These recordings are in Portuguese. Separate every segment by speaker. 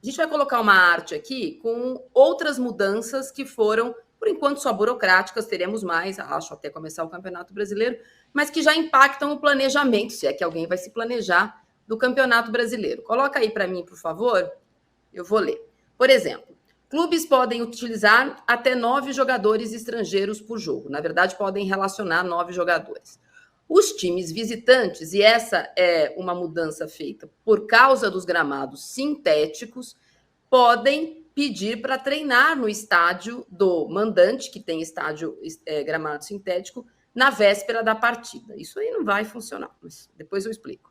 Speaker 1: A gente vai colocar uma arte aqui com outras mudanças que foram, por enquanto, só burocráticas, teremos mais, acho, até começar o Campeonato Brasileiro, mas que já impactam o planejamento, se é que alguém vai se planejar, do Campeonato Brasileiro. Coloca aí para mim, por favor, eu vou ler. Por exemplo, clubes podem utilizar até 9 jogadores estrangeiros por jogo. Na verdade, podem relacionar 9 jogadores. Os times visitantes, e essa é uma mudança feita por causa dos gramados sintéticos, podem pedir para treinar no estádio do mandante, que tem estádio gramado sintético, na véspera da partida. Isso aí não vai funcionar, mas depois eu explico.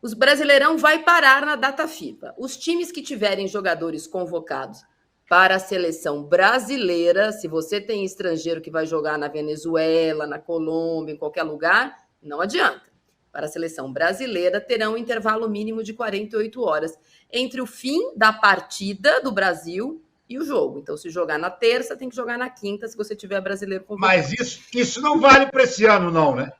Speaker 1: O Brasileirão vai parar na data FIFA. Os times que tiverem jogadores convocados para a seleção brasileira, se você tem estrangeiro que vai jogar na Venezuela, na Colômbia, em qualquer lugar, não adianta. Para a seleção brasileira, terão um intervalo mínimo de 48 horas entre o fim da partida do Brasil e o jogo. Então, se jogar na terça, tem que jogar na quinta, se você tiver brasileiro convocado.
Speaker 2: Mas isso não vale para esse ano, não, né?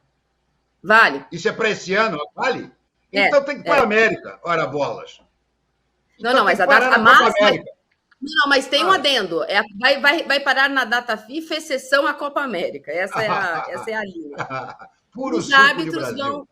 Speaker 1: Vale.
Speaker 2: Isso é para esse ano, vale? Então tem que ir para a América, ora bolas.
Speaker 1: Então, não, mas a data máxima... Não, mas tem um adendo. Vai parar na data FIFA, exceção à Copa América. Essa é a linha.
Speaker 2: Puro
Speaker 1: os
Speaker 2: suco
Speaker 1: árbitros
Speaker 2: de Brasil.
Speaker 1: vão.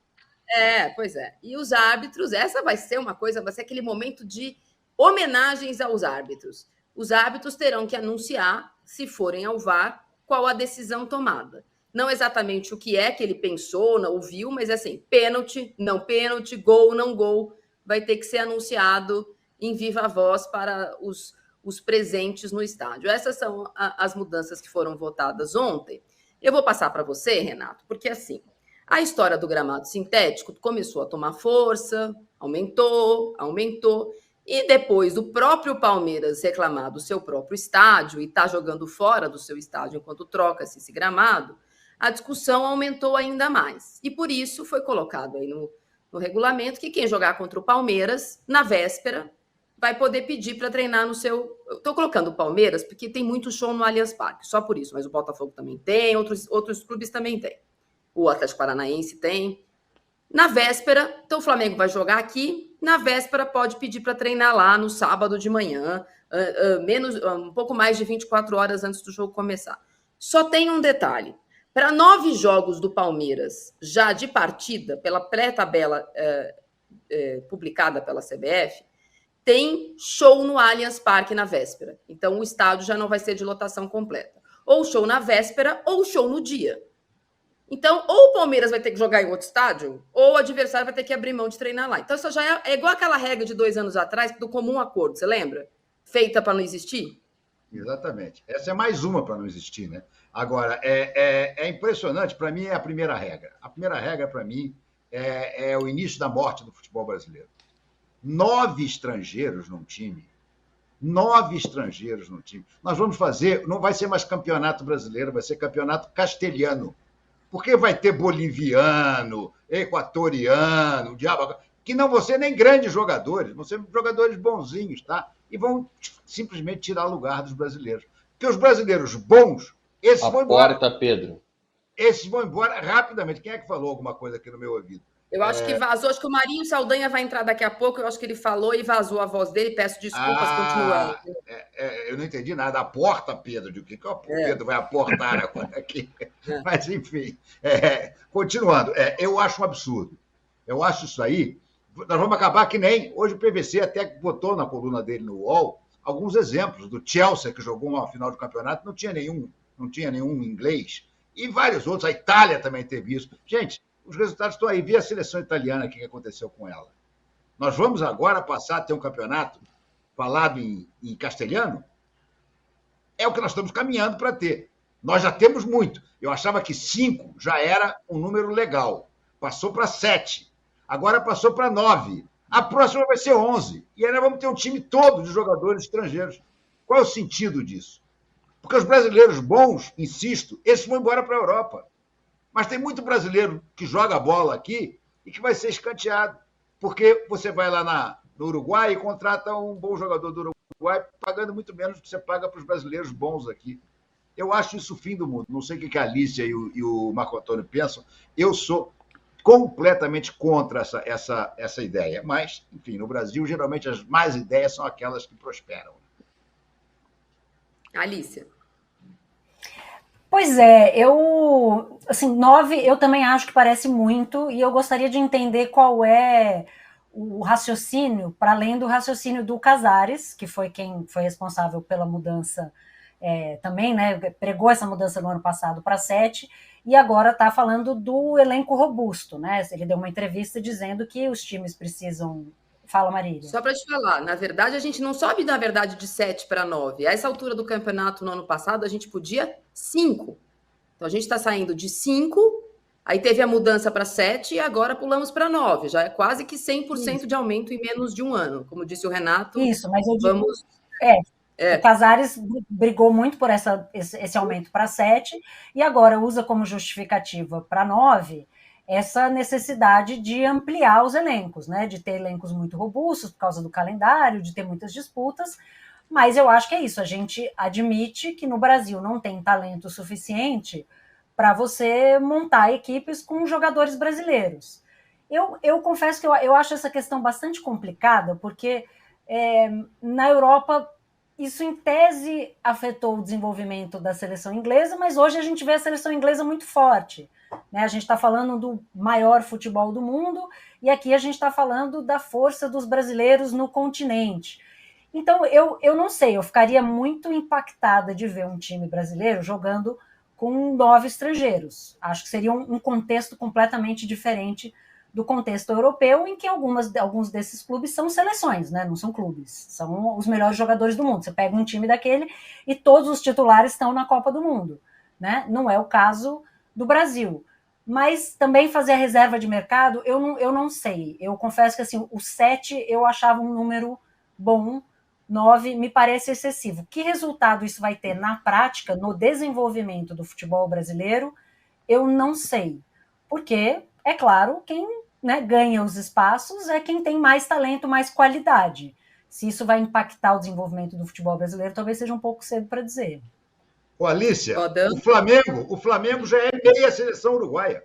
Speaker 1: Pois é. E os árbitros, essa vai ser uma coisa, vai ser aquele momento de homenagens aos árbitros. Os árbitros terão que anunciar, se forem ao VAR, qual a decisão tomada. Não exatamente o que é que ele pensou, não ouviu, mas assim, pênalti, não pênalti, gol, não gol, vai ter que ser anunciado em viva voz para os presentes no estádio. Essas são as mudanças que foram votadas ontem. Eu vou passar para você, Renato, porque assim, a história do gramado sintético começou a tomar força, aumentou, e depois do próprio Palmeiras reclamar do seu próprio estádio e estar jogando fora do seu estádio enquanto troca-se esse gramado, a discussão aumentou ainda mais. E por isso foi colocado aí no regulamento que quem jogar contra o Palmeiras, na véspera, vai poder pedir para treinar no seu... Eu estou colocando o Palmeiras porque tem muito show no Allianz Parque, só por isso. Mas o Botafogo também tem, outros clubes também tem. O Atlético Paranaense tem. Na véspera, então o Flamengo vai jogar aqui, na véspera pode pedir para treinar lá no sábado de manhã, um pouco mais de 24 horas antes do jogo começar. Só tem um detalhe. Para 9 jogos do Palmeiras, já de partida, pela pré-tabela publicada pela CBF, tem show no Allianz Parque na véspera. Então, o estádio já não vai ser de lotação completa. Ou show na véspera, ou show no dia. Então, ou o Palmeiras vai ter que jogar em outro estádio, ou o adversário vai ter que abrir mão de treinar lá. Então, isso já é igual aquela regra de 2 anos atrás, do comum acordo, você lembra? Feita para não existir?
Speaker 2: Exatamente. Essa é mais uma para não existir, né? Agora, é impressionante, para mim é a primeira regra. A primeira regra, para mim, é o início da morte do futebol brasileiro. 9 estrangeiros num time. 9 estrangeiros no time. Nós vamos fazer, não vai ser mais campeonato brasileiro, vai ser campeonato castelhano. Porque vai ter boliviano, equatoriano, diabo, que não vão ser nem grandes jogadores, vão ser jogadores bonzinhos, tá? E vão simplesmente tirar lugar dos brasileiros. Porque os brasileiros bons, esses vão embora.
Speaker 3: Porta, Pedro.
Speaker 2: Esses vão embora rapidamente. Quem é que falou alguma coisa aqui no meu ouvido?
Speaker 1: Eu acho que vazou, acho que o Marinho Saldanha vai entrar daqui a pouco, eu acho que ele falou e vazou a voz dele, peço desculpas, continuando.
Speaker 2: Eu não entendi nada. A porta, Pedro, de o que o Pedro vai aportar agora aqui? Mas, enfim, continuando, eu acho um absurdo. Eu acho isso aí, nós vamos acabar que nem, hoje o PVC até botou na coluna dele no UOL, alguns exemplos do Chelsea, que jogou uma final de campeonato, não tinha nenhum inglês, e vários outros, a Itália também teve isso. Gente, os resultados estão aí. Vê a seleção italiana, o que aconteceu com ela. Nós vamos agora passar a ter um campeonato falado em castelhano? É o que nós estamos caminhando para ter. Nós já temos muito. Eu achava que 5 já era um número legal. Passou para 7. Agora passou para 9. A próxima vai ser 11. E aí nós vamos ter um time todo de jogadores estrangeiros. Qual é o sentido disso? Porque os brasileiros bons, insisto, esses vão embora para a Europa. Mas tem muito brasileiro que joga bola aqui e que vai ser escanteado. Porque você vai lá no Uruguai e contrata um bom jogador do Uruguai pagando muito menos do que você paga para os brasileiros bons aqui. Eu acho isso o fim do mundo. Não sei o que a Alicia e o Marco Antônio pensam. Eu sou completamente contra essa ideia. Mas, enfim, no Brasil, geralmente as más ideias são aquelas que prosperam.
Speaker 1: Alicia.
Speaker 3: Pois é, assim, 9 eu também acho que parece muito, e eu gostaria de entender qual é o raciocínio, para além do raciocínio do Casares, que foi quem foi responsável pela mudança também, né? Pregou essa mudança no ano passado para 7, e agora está falando do elenco robusto, né? Ele deu uma entrevista dizendo que os times precisam. Fala, Marília.
Speaker 1: Só para te falar, na verdade, a gente não sobe, na verdade, de 7 para 9. A essa altura do campeonato, no ano passado, a gente podia 5. Então, a gente está saindo de 5, aí teve a mudança para 7 e agora pulamos para 9. Já é quase que 100% Isso. de aumento em menos de um ano. Como disse o Renato,
Speaker 3: Isso, mas eu digo, o Casares brigou muito por esse aumento para 7 e agora usa como justificativa para 9 essa necessidade de ampliar os elencos, né? De ter elencos muito robustos por causa do calendário, de ter muitas disputas, mas eu acho que é isso, a gente admite que no Brasil não tem talento suficiente para você montar equipes com jogadores brasileiros. Eu confesso que eu acho essa questão bastante complicada, porque na Europa isso, em tese, afetou o desenvolvimento da seleção inglesa, mas hoje a gente vê a seleção inglesa muito forte. Né? A gente está falando do maior futebol do mundo e aqui a gente está falando da força dos brasileiros no continente. Então, eu não sei, eu ficaria muito impactada de ver um time brasileiro jogando com 9 estrangeiros. Acho que seria um contexto completamente diferente do contexto europeu, em que alguns desses clubes são seleções, né? Não são clubes, são os melhores jogadores do mundo. Você pega um time daquele e todos os titulares estão na Copa do Mundo. Né? Não é o caso do Brasil. Mas também fazer a reserva de mercado, eu não sei. Eu confesso que assim, o 7 eu achava um número bom, 9 me parece excessivo. Que resultado isso vai ter na prática, no desenvolvimento do futebol brasileiro, eu não sei. Porque, é claro, quem ganha os espaços é quem tem mais talento, mais qualidade. Se isso vai impactar o desenvolvimento do futebol brasileiro, talvez seja um pouco cedo para dizer.
Speaker 2: Ô, Alicia, o Flamengo já é meia seleção uruguaia.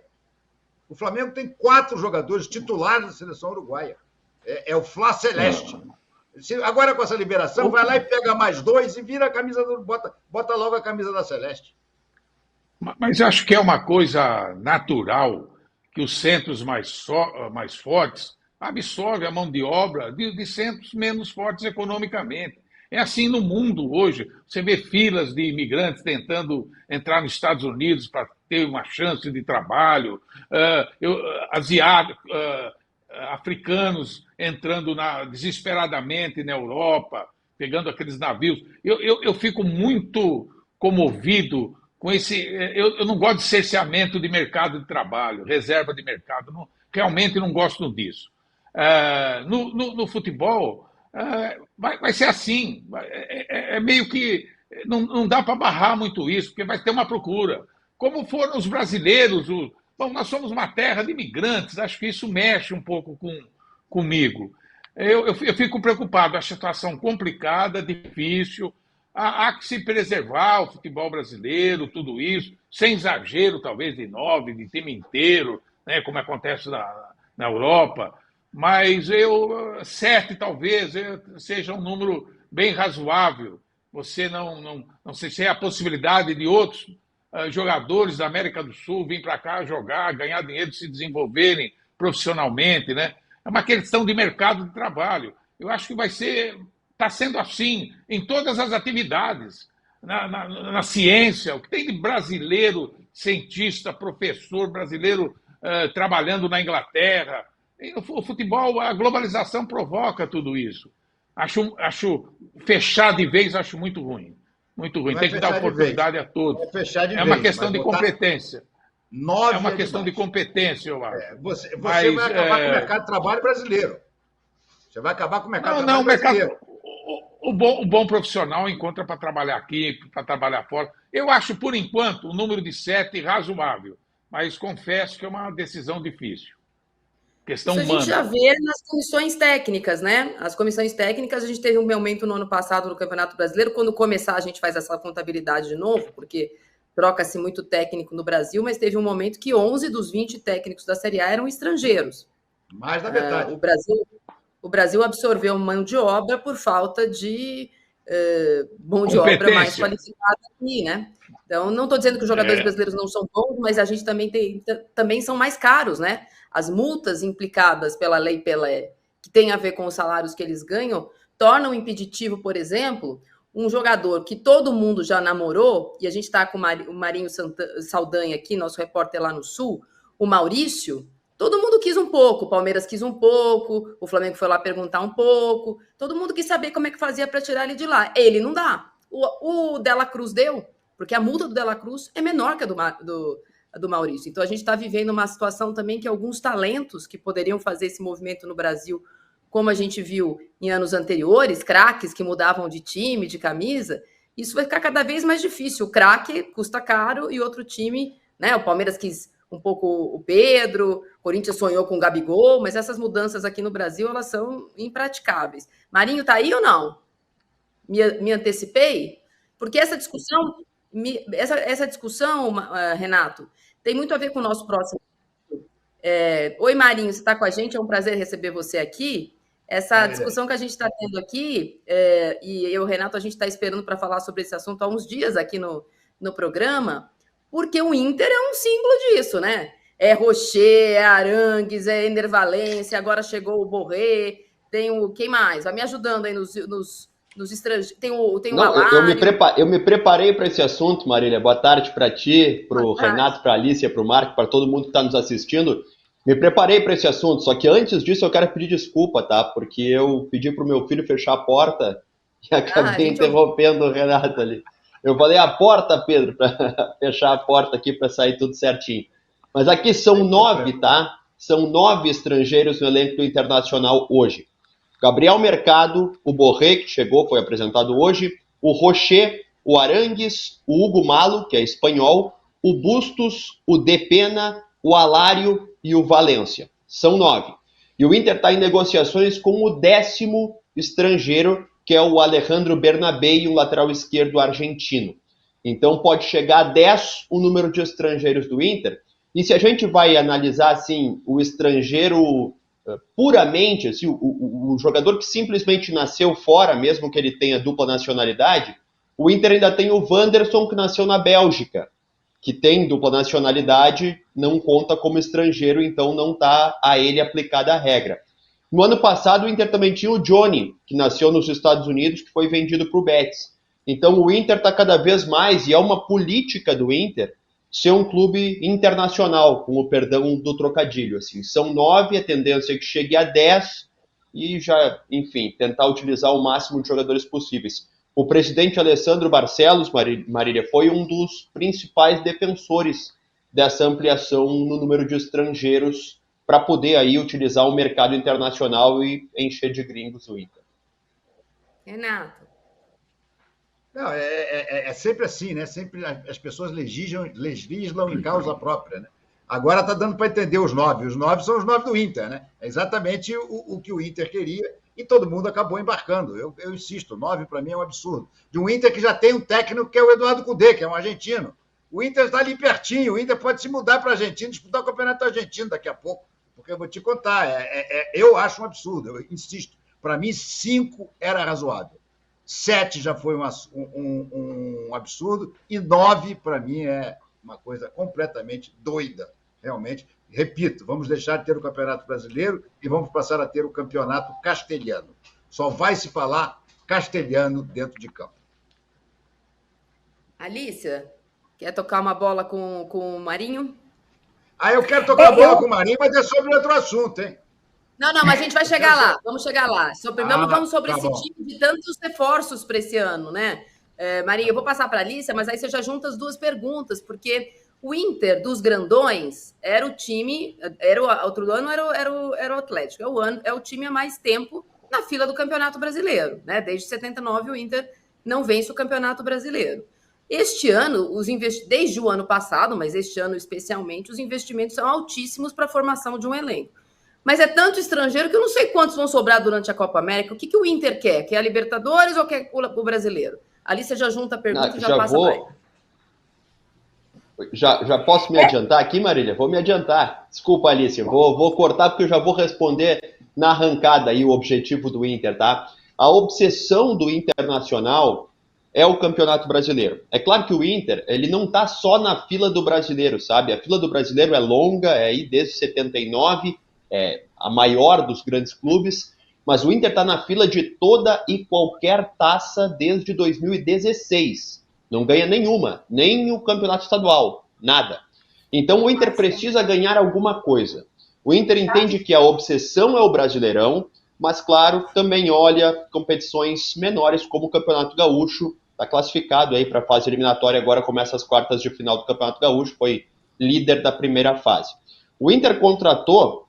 Speaker 2: O Flamengo tem 4 jogadores titulares da seleção uruguaia. É o Fla Celeste. Agora, com essa liberação, vai lá e pega mais 2 e vira a camisa bota logo a camisa da Celeste.
Speaker 4: Mas acho que é uma coisa natural que os centros mais fortes absorvem a mão de obra de centros menos fortes economicamente. É assim no mundo hoje. Você vê filas de imigrantes tentando entrar nos Estados Unidos para ter uma chance de trabalho, africanos entrando desesperadamente na Europa, pegando aqueles navios. Eu fico muito comovido com esse... Eu não gosto de cerceamento de mercado de trabalho, reserva de mercado. Realmente não gosto disso. No futebol... vai ser assim, meio que não dá para barrar muito isso, porque vai ter uma procura. Como foram os brasileiros, nós somos uma terra de imigrantes, acho que isso mexe um pouco comigo. Eu fico preocupado, a situação complicada, difícil, há que se preservar o futebol brasileiro, tudo isso, sem exagero talvez de 9, de time inteiro, né, como acontece na Europa. Mas 7 talvez seja um número bem razoável. Você não sei se é a possibilidade de outros jogadores da América do Sul virem para cá jogar, ganhar dinheiro, se desenvolverem profissionalmente, né? É uma questão de mercado de trabalho. Eu acho que está sendo assim em todas as atividades, na ciência, o que tem de brasileiro, cientista, professor brasileiro trabalhando na Inglaterra. O futebol, a globalização provoca tudo isso. Acho fechar de vez, acho muito ruim. Muito ruim. Tem que dar oportunidade a todos. É uma questão de competência. É uma questão de competência, eu acho.
Speaker 2: Você vai acabar com o mercado de trabalho brasileiro. Você vai acabar com o mercado de trabalho brasileiro.
Speaker 4: O bom profissional encontra para trabalhar aqui, para trabalhar fora. Eu acho, por enquanto, o número de 7 razoável. Mas confesso que é uma decisão difícil. Questão humana.
Speaker 1: A gente já vê nas comissões técnicas, né? As comissões técnicas, a gente teve um aumento no ano passado no Campeonato Brasileiro. Quando começar, a gente faz essa contabilidade de novo, porque troca-se muito técnico no Brasil, mas teve um momento que 11 dos 20 técnicos da Série A eram estrangeiros.
Speaker 2: Mais da metade.
Speaker 1: O Brasil absorveu mão de obra por falta de mão de obra mais qualificada aqui, né? Então, não estou dizendo que os jogadores brasileiros não são bons, mas a gente também são mais caros, né? As multas implicadas pela Lei Pelé, que tem a ver com os salários que eles ganham, tornam impeditivo, por exemplo, um jogador que todo mundo já namorou, e a gente está com o Marinho Saldanha aqui, nosso repórter lá no Sul, o Maurício, todo mundo quis um pouco, o Palmeiras quis um pouco, o Flamengo foi lá perguntar um pouco, todo mundo quis saber como é que fazia para tirar ele de lá. Ele não dá. O Dela Cruz deu, porque a multa do Dela Cruz é menor que a do Maurício. Então, a gente está vivendo uma situação também que alguns talentos que poderiam fazer esse movimento no Brasil, como a gente viu em anos anteriores, craques que mudavam de time, de camisa, isso vai ficar cada vez mais difícil. O craque custa caro e outro time, né? O Palmeiras quis um pouco o Pedro, o Corinthians sonhou com o Gabigol, mas essas mudanças aqui no Brasil, elas são impraticáveis. Marinho tá aí ou não? Me antecipei? Porque essa discussão, Renato, tem muito a ver com o nosso próximo. Oi, Marinho, você está com a gente? É um prazer receber você aqui. Essa discussão que a gente está tendo aqui, e eu, Renato, a gente está esperando para falar sobre esse assunto há uns dias aqui no programa, porque o Inter é um símbolo disso, né? É Rocher, é Arangues, é Ener Valencia, agora chegou o Borré, tem o... Quem mais? Vai me ajudando aí nos estrangeiros. Tem o
Speaker 5: eu me preparei para esse assunto, Marília. Boa tarde para ti, para o Renato, para a Alicia, para o Marco, para todo mundo que está nos assistindo. Me preparei para esse assunto, só que antes disso eu quero pedir desculpa, tá? Porque eu pedi para o meu filho fechar a porta e acabei interrompendo o Renato ali. Eu falei a porta, Pedro, para fechar a porta aqui para sair tudo certinho. Mas aqui são 9, tá? São 9 estrangeiros no elenco do Internacional hoje. Gabriel Mercado, o Borré, que chegou, foi apresentado hoje, o Rocher, o Arangues, o Hugo Malo, que é espanhol, o Bustos, o Depena, o Alário e o Valência. São 9. E o Inter está em negociações com o 10º estrangeiro, que é o Alejandro Bernabé, um lateral esquerdo argentino. Então pode chegar a 10 o número de estrangeiros do Inter. E se a gente vai analisar assim, o estrangeiro puramente, assim, o jogador que simplesmente nasceu fora, mesmo que ele tenha dupla nacionalidade, o Inter ainda tem o Wanderson, que nasceu na Bélgica, que tem dupla nacionalidade, não conta como estrangeiro, então não está a ele aplicada a regra. No ano passado, o Inter também tinha o Johnny, que nasceu nos Estados Unidos, que foi vendido para o Betis. Então o Inter está cada vez mais, e é uma política do Inter, ser um clube internacional, com o perdão do trocadilho. Assim. São 9, a tendência é que chegue a 10 e já, enfim, tentar utilizar o máximo de jogadores possíveis. O presidente Alessandro Barcelos, Marília, foi um dos principais defensores dessa ampliação no número de estrangeiros para poder aí utilizar o mercado internacional e encher de gringos o Inter.
Speaker 1: Renato.
Speaker 2: Não, é sempre assim, né? Sempre as pessoas legislam em causa própria, né? Agora está dando para entender os 9. Os 9 são os 9 do Inter, né? É exatamente o que o Inter queria e todo mundo acabou embarcando. Eu insisto, 9 para mim é um absurdo. De um Inter que já tem um técnico que é o Eduardo Cudê, que é um argentino. O Inter está ali pertinho, o Inter pode se mudar para a Argentina, disputar o Campeonato Argentino daqui a pouco, porque eu vou te contar, eu acho um absurdo, eu insisto. Para mim, 5 era razoável. 7 já foi um absurdo, e 9, para mim, é uma coisa completamente doida, realmente. Repito, vamos deixar de ter o Campeonato Brasileiro e vamos passar a ter o Campeonato Castelhano. Só vai se falar castelhano dentro de campo.
Speaker 1: Alícia, quer tocar uma bola com o Marinho?
Speaker 2: Eu quero tocar bola com o Marinho, mas é sobre outro assunto, hein?
Speaker 1: Não, mas a gente vai chegar lá, vamos chegar lá. Vamos sobre esse time de tantos reforços para esse ano, né? Marinho, eu vou passar para a Alicia, mas aí você já junta as duas perguntas, porque o Inter dos grandões era o time, outro ano era o Atlético, é o time há mais tempo na fila do Campeonato Brasileiro, né? Desde 79 o Inter não vence o Campeonato Brasileiro. Este ano, desde o ano passado, mas este ano especialmente, os investimentos são altíssimos para a formação de um elenco. Mas é tanto estrangeiro que eu não sei quantos vão sobrar durante a Copa América. O que o Inter quer? Quer a Libertadores ou quer o brasileiro? Ali você já junta a pergunta e já passa para ele.
Speaker 5: Já posso me adiantar aqui, Marília? Vou me adiantar. Desculpa, Alice, vou cortar porque eu já vou responder na arrancada aí o objetivo do Inter, tá? A obsessão do Internacional é o Campeonato Brasileiro. É claro que o Inter, ele não tá só na fila do Brasileiro, sabe? A fila do Brasileiro é longa, é aí desde 79, é a maior dos grandes clubes, mas o Inter tá na fila de toda e qualquer taça desde 2016. Não ganha nenhuma, nem o campeonato estadual, nada. Então o Inter precisa ganhar alguma coisa. O Inter entende que a obsessão é o Brasileirão, mas claro, também olha competições menores como o Campeonato Gaúcho, está classificado aí para a fase eliminatória, agora começa as quartas de final do Campeonato Gaúcho, foi líder da primeira fase. O Inter contratou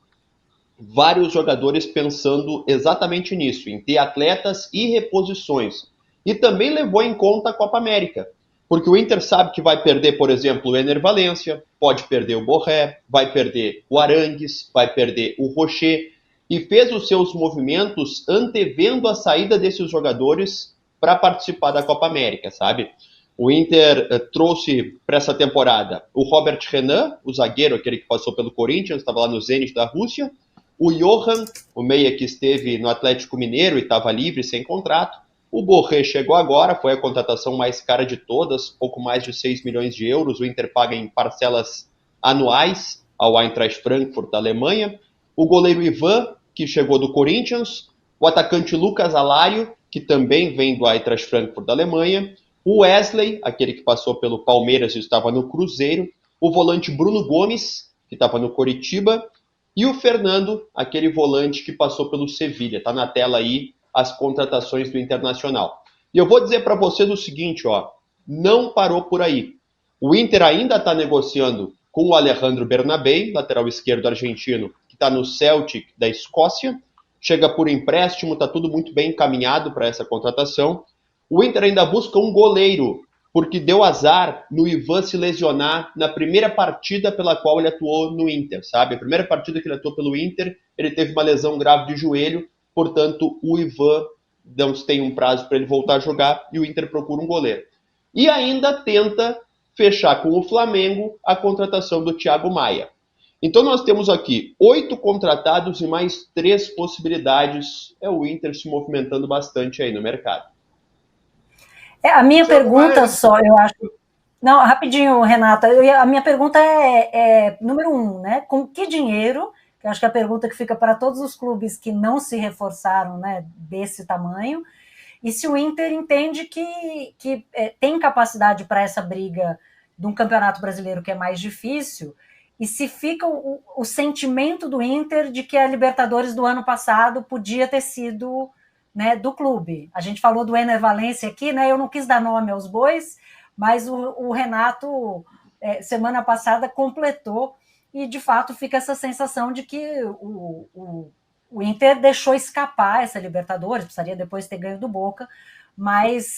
Speaker 5: vários jogadores pensando exatamente nisso, em ter atletas e reposições. E também levou em conta a Copa América, porque o Inter sabe que vai perder, por exemplo, o Ener Valencia, pode perder o Borré, vai perder o Arangues, vai perder o Rocher, e fez os seus movimentos antevendo a saída desses jogadores para participar da Copa América, sabe? O Inter trouxe para essa temporada o Robert Renan, o zagueiro, aquele que passou pelo Corinthians, estava lá no Zenit da Rússia, o Johan, o meia que esteve no Atlético Mineiro e estava livre, sem contrato. O Borré chegou agora, foi a contratação mais cara de todas, pouco mais de 6 milhões de euros. O Inter paga em parcelas anuais ao Eintracht Frankfurt da Alemanha. O goleiro Ivan, que chegou do Corinthians. O atacante Lucas Alário, que também vem do Eintracht Frankfurt da Alemanha. O Wesley, aquele que passou pelo Palmeiras e estava no Cruzeiro. O volante Bruno Gomes, que estava no Coritiba. E o Fernando, aquele volante que passou pelo Sevilha. Está na tela aí as contratações do Internacional. E eu vou dizer para vocês o seguinte, ó, não parou por aí. O Inter ainda está negociando com o Alejandro Bernabé, lateral esquerdo argentino, que está no Celtic da Escócia. Chega por empréstimo, está tudo muito bem encaminhado para essa contratação. O Inter ainda busca um goleiro, porque deu azar no Ivan se lesionar na primeira partida pela qual ele atuou no Inter, sabe? A primeira partida que ele atuou pelo Inter, ele teve uma lesão grave de joelho, portanto, o Ivan não tem um prazo para ele voltar a jogar e o Inter procura um goleiro. E ainda tenta fechar com o Flamengo a contratação do Thiago Maia. Então nós temos aqui 8 contratados e mais 3 possibilidades. É o Inter se movimentando bastante aí no mercado.
Speaker 3: A minha pergunta só, eu acho... Não, rapidinho, Renata. A minha pergunta é número 1, né? Com que dinheiro, que eu acho que é a pergunta que fica para todos os clubes que não se reforçaram, né, desse tamanho, e se o Inter entende que tem capacidade para essa briga de um campeonato brasileiro que é mais difícil, e se fica o sentimento do Inter de que a Libertadores do ano passado podia ter sido... né, do clube. A gente falou do Ener Valencia aqui, né, eu não quis dar nome aos bois, mas o Renato, semana passada, completou, e de fato fica essa sensação de que o Inter deixou escapar essa Libertadores, precisaria depois ter ganho do Boca, mas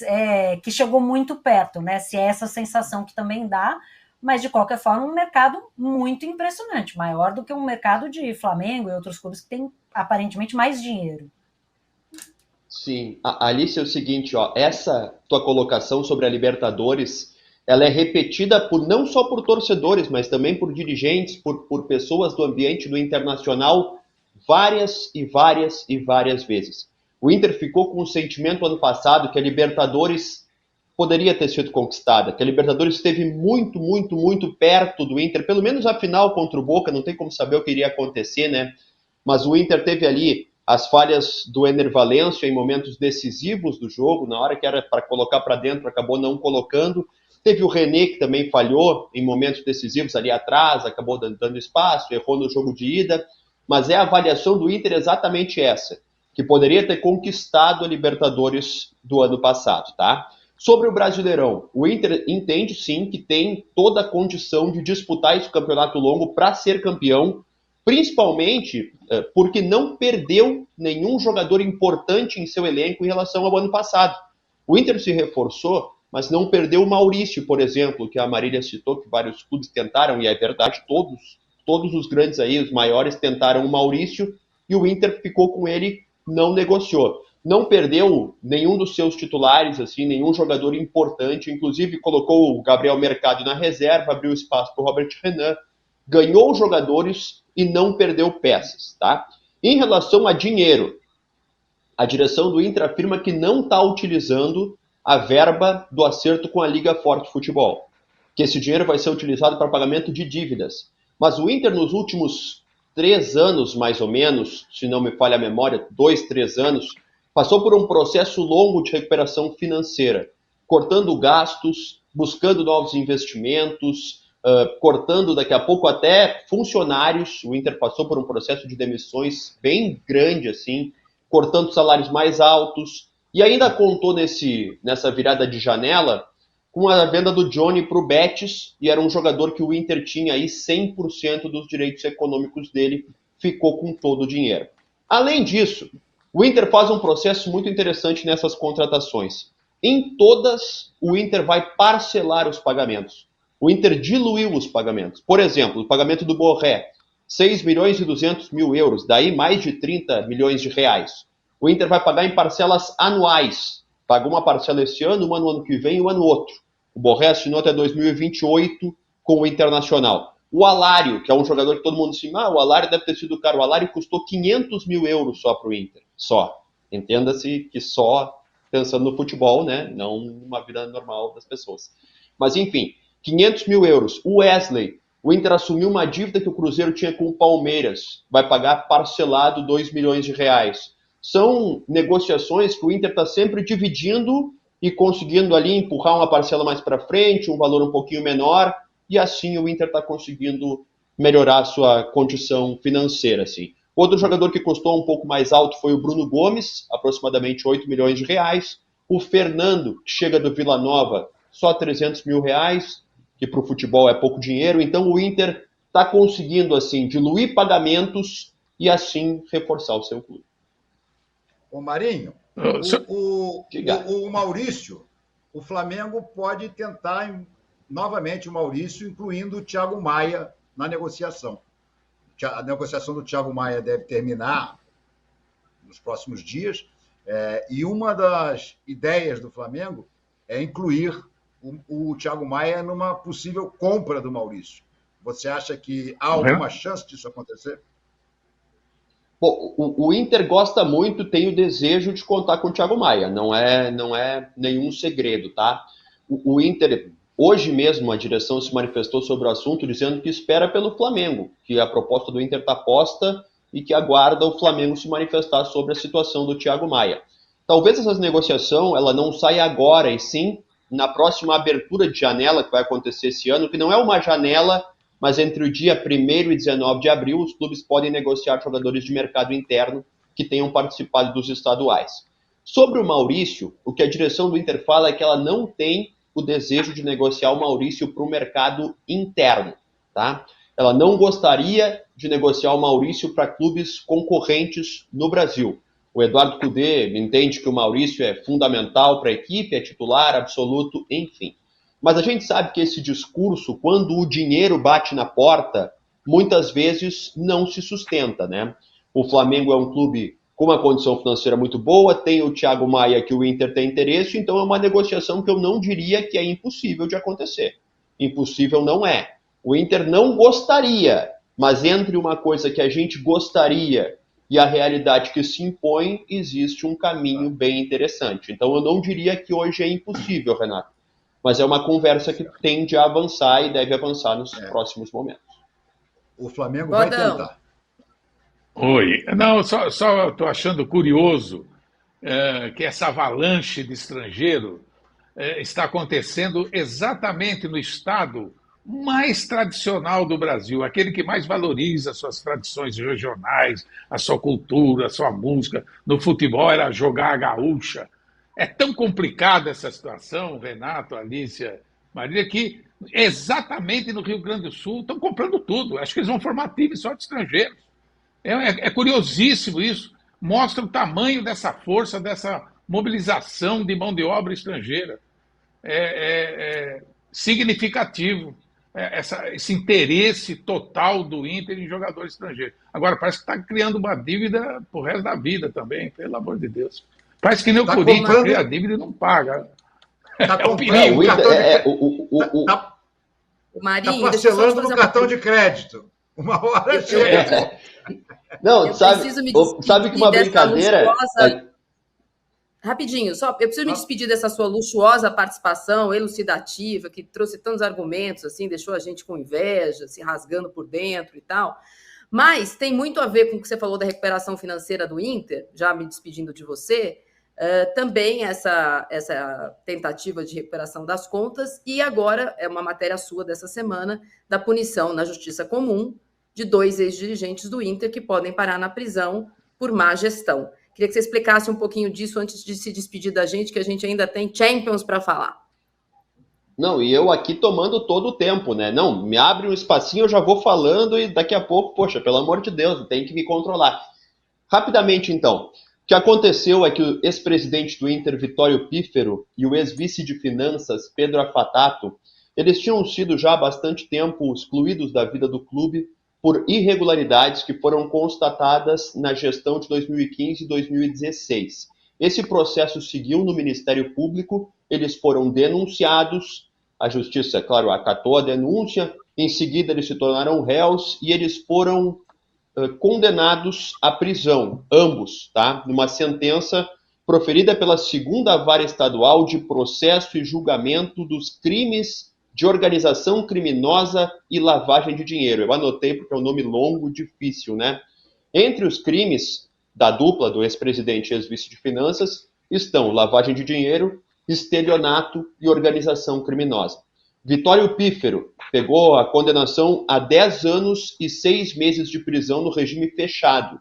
Speaker 3: que chegou muito perto, né, se é essa sensação que também dá, mas de qualquer forma um mercado muito impressionante, maior do que um mercado de Flamengo e outros clubes que têm aparentemente mais dinheiro.
Speaker 5: Sim, Alice, é o seguinte, ó, essa tua colocação sobre a Libertadores, ela é repetida não só por torcedores, mas também por dirigentes, por pessoas do ambiente do Internacional, várias e várias e várias vezes. O Inter ficou com o sentimento ano passado que a Libertadores poderia ter sido conquistada, que a Libertadores esteve muito, muito, muito perto do Inter, pelo menos a final contra o Boca, não tem como saber o que iria acontecer, né? Mas o Inter teve ali as falhas do Ener Valencia em momentos decisivos do jogo, na hora que era para colocar para dentro, acabou não colocando. Teve o René, que também falhou em momentos decisivos ali atrás, acabou dando espaço, errou no jogo de ida. Mas é a avaliação do Inter exatamente essa, que poderia ter conquistado a Libertadores do ano passado, tá? Sobre o Brasileirão, o Inter entende sim que tem toda a condição de disputar esse campeonato longo para ser campeão, principalmente porque não perdeu nenhum jogador importante em seu elenco em relação ao ano passado. O Inter se reforçou, mas não perdeu o Maurício, por exemplo, que a Marília citou, que vários clubes tentaram, e é verdade, todos os grandes aí, os maiores, tentaram o Maurício, e o Inter ficou com ele, não negociou. não perdeu nenhum dos seus titulares, assim, nenhum jogador importante, inclusive colocou o Gabriel Mercado na reserva, abriu espaço para o Robert Renan, ganhou jogadores e não perdeu peças, tá? Em relação a dinheiro, a direção do Inter afirma que não está utilizando a verba do acerto com a Liga Forte Futebol, que esse dinheiro vai ser utilizado para pagamento de dívidas. Mas o Inter, nos últimos 3 anos, mais ou menos, se não me falha a memória, 2, 3 anos, passou por um processo longo de recuperação financeira, cortando gastos, buscando novos investimentos, cortando daqui a pouco até funcionários. O Inter passou por um processo de demissões bem grande, assim, cortando salários mais altos, e ainda contou nessa virada de janela com a venda do Johnny para o Betis, e era um jogador que o Inter tinha aí 100% dos direitos econômicos dele, ficou com todo o dinheiro. Além disso, o Inter faz um processo muito interessante nessas contratações. Em todas, o Inter vai parcelar os pagamentos. O Inter diluiu os pagamentos. Por exemplo, o pagamento do Borré, 6 milhões e 200 mil euros, daí mais de 30 milhões de reais. O Inter vai pagar em parcelas anuais. Paga uma parcela esse ano, uma no ano que vem e uma no outro. O Borré assinou até 2028 com o Internacional. O Alário, que é um jogador que todo mundo diz, o Alário deve ter sido caro. O Alário custou 500 mil euros só para o Inter. Só. Entenda-se que só pensando no futebol, né? Não numa vida normal das pessoas. Mas, enfim, 500 mil euros. O Wesley, o Inter assumiu uma dívida que o Cruzeiro tinha com o Palmeiras. Vai pagar parcelado 2 milhões de reais. São negociações que o Inter está sempre dividindo e conseguindo ali empurrar uma parcela mais para frente, um valor um pouquinho menor, e assim o Inter está conseguindo melhorar a sua condição financeira. Assim. Outro jogador que custou um pouco mais alto foi o Bruno Gomes, aproximadamente 8 milhões de reais. O Fernando, que chega do Vila Nova, só 300 mil reais, que para o futebol é pouco dinheiro. Então o Inter está conseguindo assim diluir pagamentos e assim reforçar o seu clube.
Speaker 2: Ô Marinho, o Maurício, o Flamengo pode tentar novamente o Maurício, incluindo o Thiago Maia na negociação. A negociação do Thiago Maia deve terminar nos próximos dias, e uma das ideias do Flamengo é incluir o Thiago Maia numa possível compra do Maurício. Você acha que há alguma chance disso acontecer?
Speaker 5: Bom, o Inter gosta muito, tem o desejo de contar com o Thiago Maia, não é nenhum segredo, tá? O Inter, hoje mesmo, a direção se manifestou sobre o assunto, dizendo que espera pelo Flamengo, que a proposta do Inter está posta e que aguarda o Flamengo se manifestar sobre a situação do Thiago Maia. Talvez essa negociação ela não saia agora, e sim na próxima abertura de janela que vai acontecer esse ano, que não é uma janela, mas entre o dia 1º e 19 de abril, os clubes podem negociar jogadores de mercado interno que tenham participado dos estaduais. Sobre o Maurício, o que a direção do Inter fala é que ela não tem o desejo de negociar o Maurício para o mercado interno, tá? Ela não gostaria de negociar o Maurício para clubes concorrentes no Brasil. O Eduardo Cudê entende que o Maurício é fundamental para a equipe, é titular absoluto, enfim. Mas a gente sabe que esse discurso, quando o dinheiro bate na porta, muitas vezes não se sustenta, né? O Flamengo é um clube com uma condição financeira muito boa, tem o Thiago Maia que o Inter tem interesse, então é uma negociação que eu não diria que é impossível de acontecer. Impossível não é. O Inter não gostaria, mas entre uma coisa que a gente gostaria e a realidade que se impõe, existe um caminho bem interessante. Então eu não diria que hoje é impossível, Renato. Mas é uma conversa que tende a avançar e deve avançar nos próximos momentos.
Speaker 2: O Flamengo vai tentar.
Speaker 4: Oi. Não, só estou achando curioso que essa avalanche de estrangeiro está acontecendo exatamente no estado mais tradicional do Brasil, aquele que mais valoriza suas tradições regionais, a sua cultura, a sua música. No futebol era jogar a gaúcha. É tão complicada essa situação, Renato, Alicia, Marília, que exatamente no Rio Grande do Sul estão comprando tudo. Acho que eles vão formar time só de estrangeiros. É curiosíssimo isso. Mostra o tamanho dessa força, dessa mobilização de mão de obra estrangeira. É significativo esse interesse total do Inter em jogadores estrangeiros. Agora, parece que está criando uma dívida pro resto da vida também, pelo amor de Deus. Faz que nem o Corinthians, cria a dívida e não paga.
Speaker 2: Está comprando o cartão de
Speaker 1: Marinho,
Speaker 2: parcelando no cartão de crédito. Uma hora chega.
Speaker 5: Não, sabe que uma brincadeira...
Speaker 1: Rapidinho, eu preciso me despedir dessa sua luxuosa participação elucidativa, que trouxe tantos argumentos, assim, deixou a gente com inveja, se rasgando por dentro e tal. Mas tem muito a ver com o que você falou da recuperação financeira do Inter, já me despedindo de você, também essa tentativa de recuperação das contas, e agora é uma matéria sua dessa semana, da punição na Justiça Comum de 2 ex-dirigentes do Inter que podem parar na prisão por má gestão. Queria que você explicasse um pouquinho disso antes de se despedir da gente, que a gente ainda tem Champions para falar.
Speaker 5: Não, e eu aqui tomando todo o tempo, né? Não, me abre um espacinho, eu já vou falando e daqui a pouco, poxa, pelo amor de Deus, tem que me controlar. Rapidamente, então. O que aconteceu é que o ex-presidente do Inter, Vitório Pífero, e o ex-vice de finanças, Pedro Afatato, eles tinham sido já há bastante tempo excluídos da vida do clube por irregularidades que foram constatadas na gestão de 2015 e 2016. Esse processo seguiu no Ministério Público, eles foram denunciados, a Justiça, claro, acatou a denúncia, em seguida eles se tornaram réus e eles foram condenados à prisão, ambos, tá? Numa sentença proferida pela 2ª Vara Estadual de Processo e Julgamento dos Crimes de Organização Criminosa e Lavagem de Dinheiro. Eu anotei porque é um nome longo e difícil, né? Entre os crimes da dupla do ex-presidente e ex-vice de finanças estão lavagem de dinheiro, estelionato e organização criminosa. Vitório Pífero pegou a condenação a 10 anos e 6 meses de prisão no regime fechado.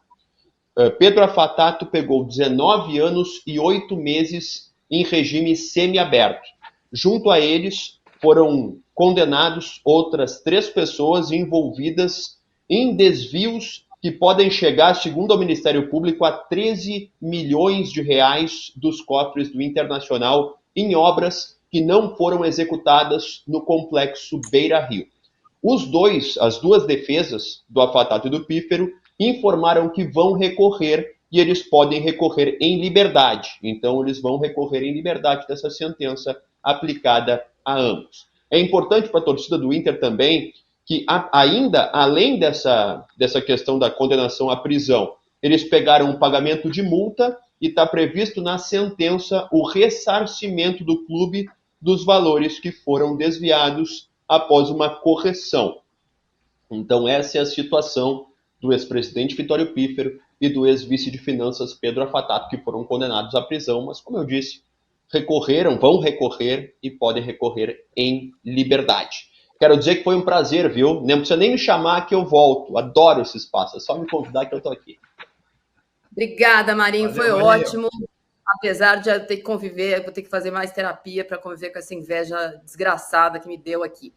Speaker 5: Pedro Afatato pegou 19 anos e 8 meses em regime semiaberto. Junto a eles foram condenados outras 3 pessoas envolvidas em desvios que podem chegar, segundo o Ministério Público, a 13 milhões de reais dos cofres do Internacional em obras que não foram executadas no complexo Beira Rio. As duas defesas do Afatato e do Pífero informaram que vão recorrer e eles podem recorrer em liberdade. Então, eles vão recorrer em liberdade dessa sentença aplicada a ambos. É importante para a torcida do Inter também que ainda, além dessa questão da condenação à prisão, eles pegaram um pagamento de multa e está previsto na sentença o ressarcimento do clube dos valores que foram desviados após uma correção. Então, essa é a situação do ex-presidente Vitório Pífero e do ex-vice de finanças Pedro Afatato, que foram condenados à prisão, mas, como eu disse, vão recorrer e podem recorrer em liberdade. Quero dizer que foi um prazer, viu? Não precisa nem me chamar que eu volto. Adoro esse espaço, é só me convidar que eu estou aqui.
Speaker 1: Obrigada, Marinho,
Speaker 2: Valeu,
Speaker 1: foi
Speaker 2: Marinho.
Speaker 1: ótimo. Apesar de eu ter que conviver, vou ter que fazer mais terapia para conviver com essa inveja desgraçada que me deu aqui.